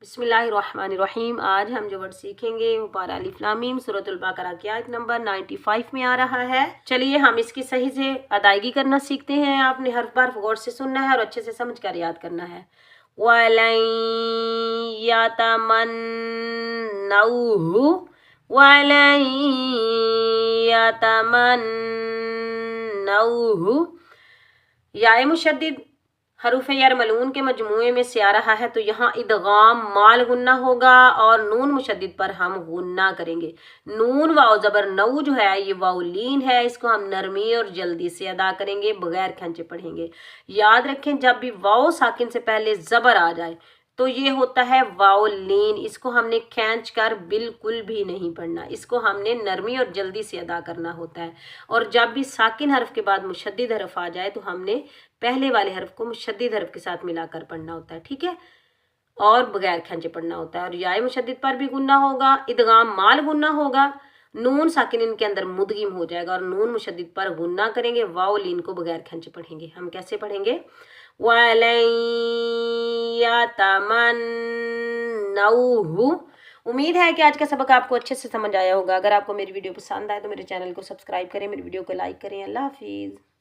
बिस्मिल्लाहिर्रहमानिर्रहीम। आज हम जो वर्ड सीखेंगे वो पारा अलिफ लाम मीम सूरतुल बकरा की आयत नंबर 95 में आ रहा है। चलिए हम इसकी सही से अदायगी करना सीखते हैं। आपने हर बार गौर से सुनना है और अच्छे से समझ कर याद करना है। वलन यतमन्नऊहु वलन यतमन्नऊहु। या मुशद्दिद हरूफ यरमलून के मजमूए में से आ रहा है, तो यहाँ इदगाम माल गुन्ना होगा और नून मुशद्दिद पर हम गुन्ना करेंगे। नून वाव ज़बर नऊ जो है ये वाउलीन है, इसको हम नरमी और जल्दी से अदा करेंगे, बगैर खंचे पढ़ेंगे। याद रखें जब भी वाव साकिन से पहले ज़बर आ जाए तो ये होता है वाउलीन, इसको हमने खींच कर बिल्कुल भी नहीं पढ़ना, इसको हमने नरमी और जल्दी से अदा करना होता है। और जब भी साकिन हरफ के बाद मुशद्दिद हरफ आ जाए तो हमने पहले वाले हरफ को मुशद्दिद हरफ के साथ मिलाकर पढ़ना होता है, ठीक है, और बगैर खंचे पढ़ना होता है। और याए मुशद्दिद पर भी गुन्ना होगा, इदगाम माल गुन्ना होगा, नून साकिन इनके अंदर मुदगिम हो जाएगा और नून मुशद्दिद पर गुन्ना करेंगे, वाव लीन को बगैर खंचे पढ़ेंगे। हम कैसे पढ़ेंगे? वलन यतमन्नऊहु। उम्मीद है कि आज का सबक आपको अच्छे से समझ आया होगा। अगर आपको मेरी वीडियो पसंद आए तो मेरे चैनल को सब्सक्राइब करें, मेरी वीडियो को लाइक करें। अल्लाह हाफिज़।